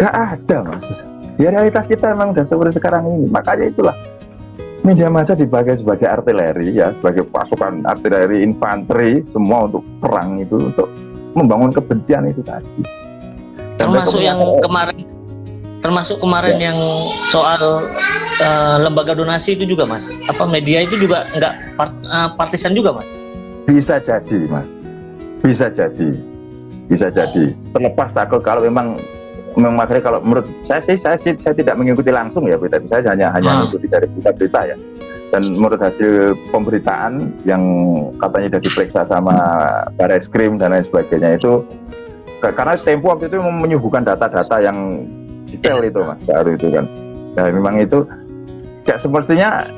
Gak ada mas. Ya realitas kita memang udah seperti sekarang ini. Makanya itulah media massa dipakai sebagai artileri ya, sebagai pasukan artileri, infanteri, semua untuk perang itu, untuk membangun kebencian itu tadi. Termasuk yang kemarin yang soal lembaga donasi itu juga mas. Apa media itu juga nggak partisan juga mas? Bisa jadi mas, bisa jadi. Terlepas kalau memang makanya kalau menurut saya tidak mengikuti langsung ya berita, saya hanya mengikuti dari berita-berita ya. Dan menurut hasil pemberitaan yang katanya sudah diperiksa sama Barreskrim dan lain sebagainya itu, karena Tempo waktu itu menyuguhkan data-data yang detail itu mas, baru itu kan. Nah memang itu kayak sepertinya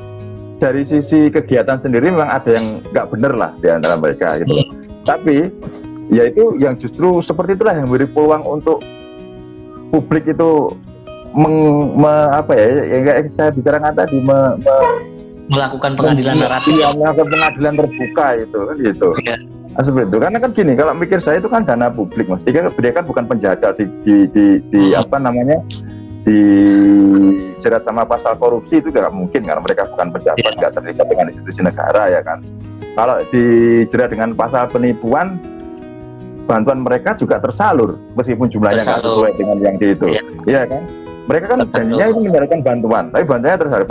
dari sisi kegiatan sendiri memang ada yang nggak benar lah di antara mereka gitu loh. Tapi ya itu yang justru seperti itulah yang memberi peluang untuk publik itu yang saya bicarakan tadi melakukan pengadilan naratif, melakukan pengadilan terbuka itu kan gitu. Ya. Seperti itu karena kan gini, kalau mikir saya itu kan dana publik mas, dia kan bukan penjaga di apa namanya dijerat sama pasal korupsi itu nggak mungkin karena mereka bukan pejabat, nggak terlibat dengan institusi negara ya kan. Kalau dijerat dengan pasal penipuan, bantuan mereka juga tersalur meskipun jumlahnya nggak sesuai dengan yang itu, ya kan? Mereka kan janjinya itu menyalurkan bantuan, tapi bantuannya tersalur.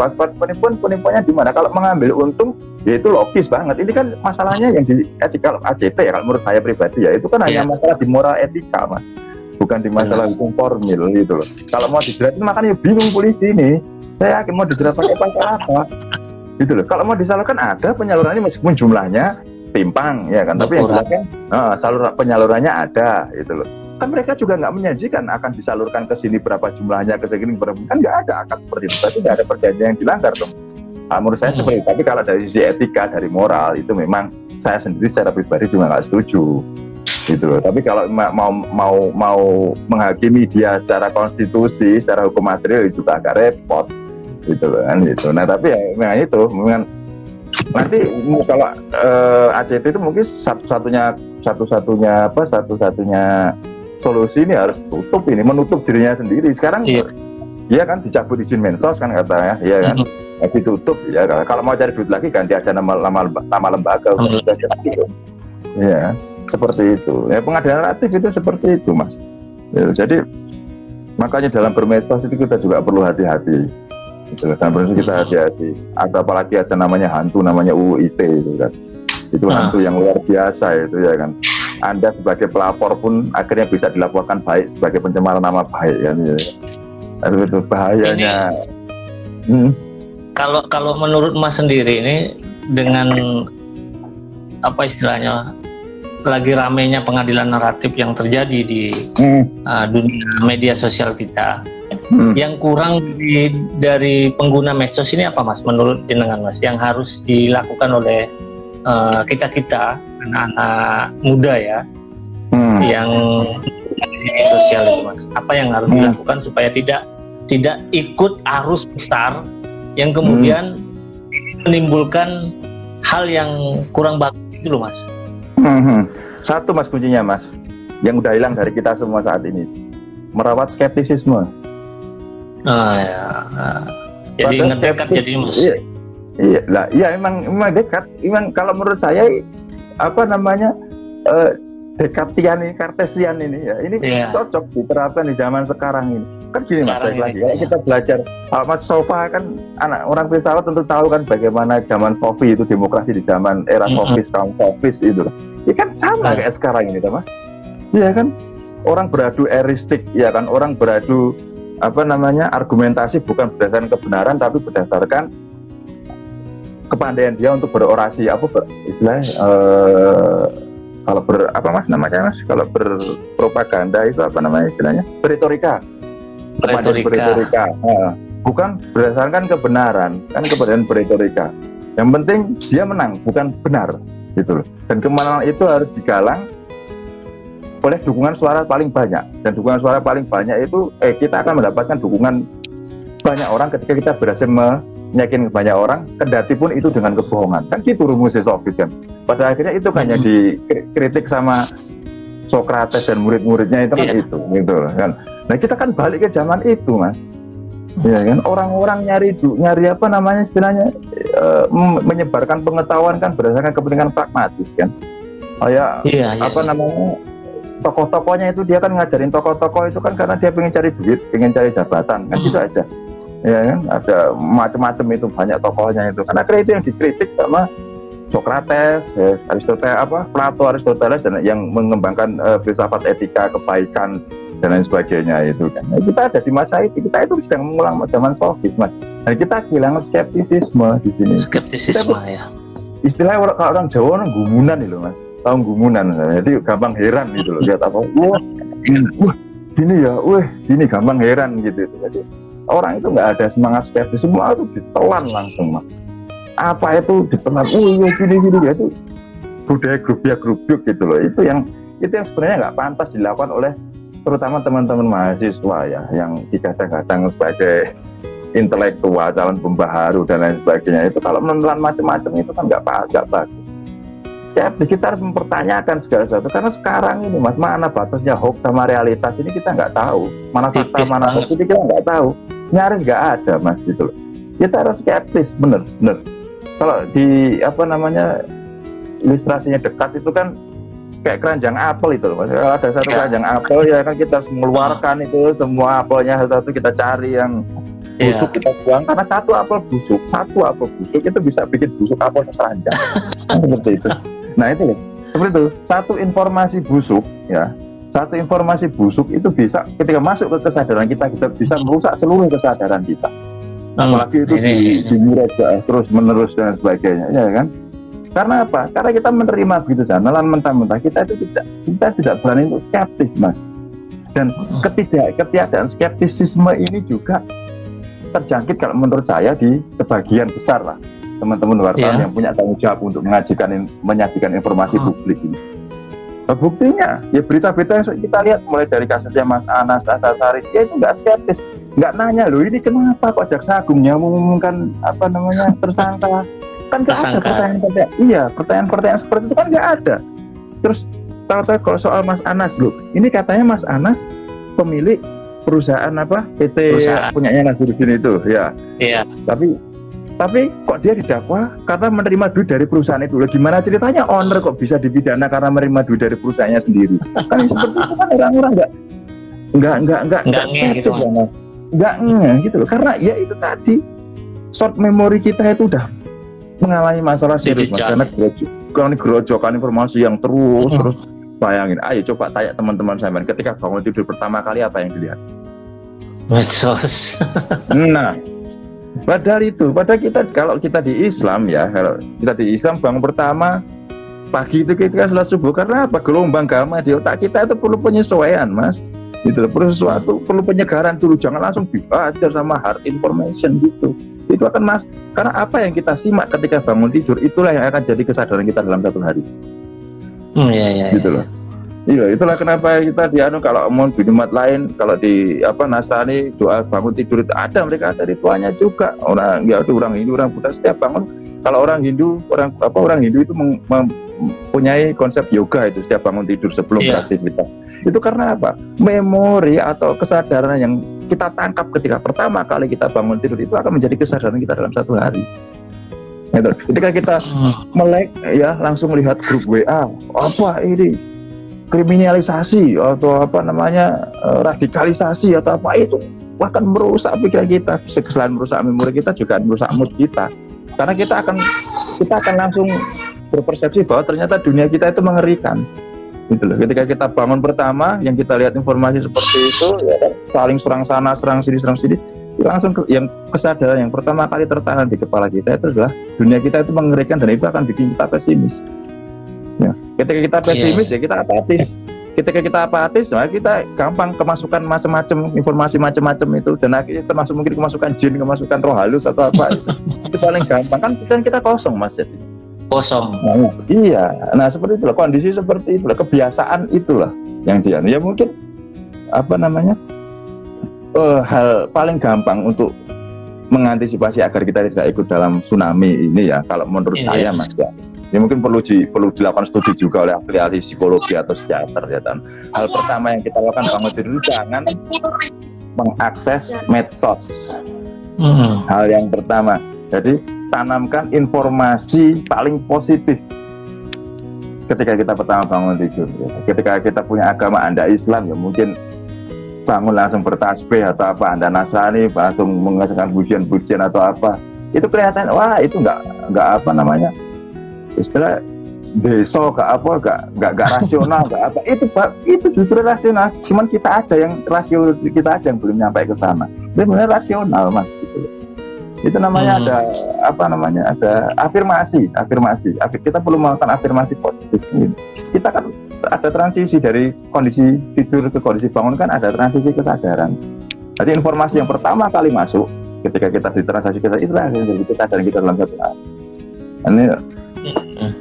Penipuannya di mana? Kalau mengambil untung, ya itu logis banget. Ini kan masalahnya yang di kalau ACT ya, kalau menurut saya pribadi ya, itu kan hanya masalah di moral etika mas, bukan di masalah hukum formil gitu loh. Kalau mau dijerat, makanya bingung polisi ini. Saya yakin mau dijerat pakai pasal apa, gitu loh. Kalau mau disalurkan ada penyalurannya meskipun jumlahnya timpang ya kan, tapi yang jelas kan penyalurannya ada gitu loh. Kan mereka juga nggak menyajikan akan disalurkan ke sini berapa jumlahnya, ke sini berapa, kan nggak ada akad seperti itu, berarti nggak ada perjanjian yang dilanggar dong. Menurut saya seperti itu. Tapi kalau dari sisi etika, dari moral itu memang saya sendiri secara pribadi juga nggak setuju gitu loh. Tapi kalau mau menghakimi dia secara konstitusi, secara hukum material juga agak repot gitu loh kan gitu. Nah tapi ya memang itu memang nanti kalau ACT itu mungkin satu-satunya solusi ini harus menutup dirinya sendiri. Sekarang iya kan dicabut izin Mensos kan katanya, iya kan, masih tutup ya. Kalau mau cari duit lagi ganti aja nama lembaga, gitu. Iya, seperti itu. Ya pengadilan naratif itu seperti itu mas. Ya, jadi makanya dalam bermedsos itu kita juga perlu hati-hati. Dan benar kita hati-hati. Apalagi ada namanya hantu, namanya UU ITE itu kan. Itu hantu yang luar biasa itu ya kan. Anda sebagai pelapor pun akhirnya bisa dilaporkan baik sebagai pencemaran nama baik kan ya. Itu bahayanya. Kalau menurut Mas sendiri ini dengan apa istilahnya lagi ramainya pengadilan naratif yang terjadi di dunia media sosial kita, yang kurang dari pengguna medsos ini apa mas? Menurut jenengan mas, yang harus dilakukan oleh kita anak-anak muda ya, yang media sosial itu mas, apa yang harus dilakukan supaya tidak ikut arus besar yang kemudian menimbulkan hal yang kurang bagus itu loh mas. Satu mas kuncinya mas, yang udah hilang dari kita semua saat ini, merawat skeptisisme. Jadi ngedekat jadi mas. Iya memang dekat. Memang kalau menurut saya Descartesian ini, Cartesian ini ya, ini cocok diterapkan di zaman sekarang ini. Kan gini mas, lagi kalau kita belajar, Mas Sofa kan anak orang filsafat tentu tahu kan bagaimana zaman Sofi itu demokrasi di zaman era Sofis, kaum Sofis itu. Ya kan sama kayak sekarang ini, mas. Iya kan, orang beradu eristik, ya kan, orang beradu argumentasi bukan berdasarkan kebenaran tapi berdasarkan kepandaian dia untuk berorasi, kalau kalau berpropaganda itu istilahnya beretorika. Bukan berdasarkan kebenaran, kan kebenaran beretorika. Yang penting dia menang, bukan benar, gitu loh. Dan kemenangan itu harus digalang oleh dukungan suara paling banyak. Dan dukungan suara paling banyak itu kita akan mendapatkan dukungan banyak orang ketika kita berhasil meyakinkan banyak orang, kendati pun itu dengan kebohongan. Kan gitu rumusnya Sofis kan. Pada akhirnya itu hanya dikritik sama Sokrates dan murid-muridnya itu kan itu, gitu kan. Nah kita kan balik ke zaman itu mas, ya kan, orang-orang nyari apa namanya istilahnya, menyebarkan pengetahuan kan berdasarkan kepentingan pragmatis kan. Apa namanya, tokoh-tokohnya itu dia kan ngajarin tokoh-tokoh itu kan karena dia pengen cari duit, pengen cari jabatan kan, gitu aja. Ya kan, ada macam-macam itu banyak tokohnya itu. Karena akhirnya itu yang dikritik sama Socrates, Plato, Aristoteles, dan yang mengembangkan filsafat etika, kebaikan dan lain sebagainya itu kan. Nah, kita ada di masa itu, kita itu sedang mengulang zaman Sofis mas. Dan kita kehilangan skeptisisme di sini. Skeptisisme ya. Istilahnya kalau orang Jawa orang gumunan itu mas, tahu gumunan. Jadi gampang heran gitu loh, lihat apa, wah gini ya, gini gampang heran gitu. Jadi orang itu nggak ada semangat skeptis, semua itu ditelan langsung mas. Apa itu ditelan, gini ya, itu budaya grup gitu loh. Itu yang sebenarnya nggak pantas dilakukan oleh terutama teman-teman mahasiswa ya, yang dikadang-kadang sebagai intelektual, calon pembaharu dan lain sebagainya. Itu kalau menelan macam-macam itu kan nggak bagus. Ya, kita harus mempertanyakan segala sesuatu, karena sekarang ini mas, mana batasnya hoax sama realitas ini kita nggak tahu, mana fakta mana hoax ini kita nggak tahu, nyaris nggak ada mas gitu loh. Kita harus skeptis, bener. Kalau di apa namanya ilustrasinya dekat itu kan kayak keranjang apel itu loh mas. Kalau ada satu keranjang apel ya kan kita harus mengeluarkan itu semua apelnya satu kita cari yang busuk kita buang, karena satu apel busuk itu bisa bikin busuk apel sekeranjang. Seperti itu. Nah itu loh, seperti itu. Satu informasi busuk itu bisa ketika masuk ke kesadaran kita bisa merusak seluruh kesadaran kita. Apalagi itu dimureja terus menerus dan sebagainya, ya kan? Karena apa? Karena kita menerima begitu saja, menelan mentah-mentah. Kita tidak berani untuk skeptis, mas. Dan ketiadaan skeptisisme ini juga terjangkit kalau menurut saya di sebagian besar lah teman-teman wartawan yang punya tanggung jawab untuk menyajikan informasi publik ini. Buktinya ya berita-berita yang kita lihat mulai dari kasusnya Mas Anas Asasari, dia itu nggak skeptis, nggak nanya loh ini kenapa kok Jaksa Agungnya mengumumkan apa namanya tersangka, kan nggak ada pertanyaan seperti itu kan nggak ada. Terus tahu-tahu kalau soal Mas Anas loh, ini katanya Mas Anas pemilik perusahaan apa PT punyanya Nazarudin itu ya. Iya. Tapi kok dia didakwa karena menerima duit dari perusahaan itu. Loh, gimana ceritanya owner kok bisa dipidana karena menerima duit dari perusahaannya sendiri? Kan seperti itu kan orang-orang nggak skeptis ya mas. Nggak gitu loh. Karena ya itu tadi short memory kita itu udah mengalami masalah serius mas. Karena gerojokan informasi yang terus bayangin. Ayo coba tanya teman-teman saya ketika bangun tidur pertama kali apa yang dilihat? Medsos. Nah. Padahal kita kalau kita di Islam ya, kalau kita di Islam bangun pertama pagi itu kita sholat subuh, karena apa? Gelombang gamma di otak kita itu perlu penyesuaian mas. Itu perlu sesuatu, perlu penyegaran dulu, jangan langsung dibaca sama hard information gitu. Itu akan mas, karena apa yang kita simak ketika bangun tidur itulah yang akan jadi kesadaran kita dalam satu hari. Gitu loh. Iya, itulah kenapa kita kalau mau di umat lain, kalau di Nasrani doa bangun tidur itu ada, mereka ada ritualnya juga. Orang Hindu, orang Buddha setiap bangun. Kalau orang Hindu itu mempunyai konsep yoga itu setiap bangun tidur sebelum beraktivitas. Itu karena apa? Memori atau kesadaran yang kita tangkap ketika pertama kali kita bangun tidur itu akan menjadi kesadaran kita dalam satu hari. Gitu. Ketika kita melek ya langsung lihat grup WA, apa ini? Kriminalisasi atau radikalisasi atau apa itu bahkan merusak pikiran kita. Selain merusak memori kita juga merusak mood kita, karena kita akan langsung berpersepsi bahwa ternyata dunia kita itu mengerikan gitu loh. Ketika kita bangun pertama yang kita lihat informasi seperti itu ya kan, saling serang sana serang sini langsung yang kesadaran yang pertama kali tertanam di kepala kita itu adalah dunia kita itu mengerikan, dan itu akan bikin kita pesimis. Ya. Ketika kita pesimis ya kita apatis. Ketika kita apatis, nah kita gampang kemasukan macam-macam informasi macam-macam itu, dan akhirnya termasuk mungkin kemasukan jin, kemasukan roh halus atau apa itu paling gampang kan kita kosong mas, jadi kosong. Nah, iya, nah seperti itulah kondisi seperti itulah, kebiasaan itulah yang dia ya mungkin hal paling gampang untuk mengantisipasi agar kita tidak ikut dalam tsunami ini ya kalau menurut saya mas ya. Ini mungkin perlu dilakukan studi juga oleh ahli-ahli psikologi atau psikiater ya kan. Hal pertama yang kita lakukan bangun tidur, jangan mengakses medsos. Hal yang pertama. Jadi tanamkan informasi paling positif ketika kita pertama bangun tidur. Ya. Ketika kita punya agama, Anda Islam ya mungkin bangun langsung bertasbih atau apa, Anda Nasrani langsung mengesahkan pujian-pujian atau apa. Itu kelihatan, wah itu nggak apa namanya, istilah deso nggak rasional, nggak apa. Itu justru rasional. Cuman kita aja yang belum nyampe ke sana. Benar rasional mas. Gitu. Itu namanya ada afirmasi. Kita perlu melakukan afirmasi positif. Kita kan ada transisi dari kondisi tidur ke kondisi bangun, kan ada transisi kesadaran. Jadi informasi yang pertama kali masuk ketika kita di transisi itulah yang kita dan kita dalam satu hal. Ini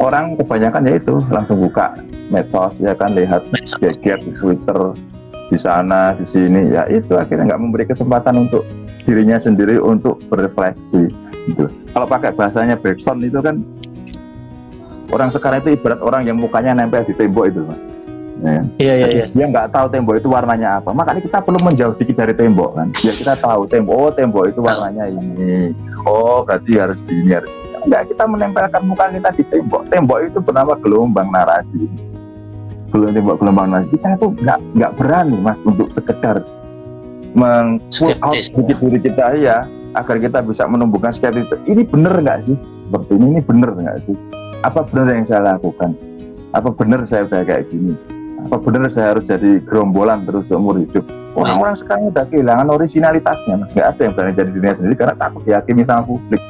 orang kebanyakan ya itu langsung buka medsos ya kan, lihat geger di Twitter di sana di sini ya, itu akhirnya nggak memberi kesempatan untuk dirinya sendiri untuk berefleksi gitu. Kalau pakai bahasanya Bergson itu kan, orang sekarang itu ibarat orang yang mukanya nempel di tembok itu mas. Iya. Dia nggak tahu tembok itu warnanya apa, makanya kita perlu menjauh dikit dari tembok kan. Ya kita tahu tembok itu warnanya ini, berarti harus ini harus ini. Enggak, kita menempelkan muka kita di tembok. Tembok itu bernama gelombang narasi. Gelombang narasi kita itu nggak berani mas untuk sekedar meng-pull out sedikit diri kita ya, agar kita bisa menumbuhkan skeptis. Ini benar nggak sih? Seperti ini benar nggak sih? Apa benar yang saya lakukan? Apa benar saya udah kayak gini? Apa benar saya harus jadi gerombolan terus seumur hidup? Orang-orang sekarang udah kehilangan originalitasnya, mas. Nggak ada yang berani jadi dirinya sendiri karena takut dihakimi sama publik.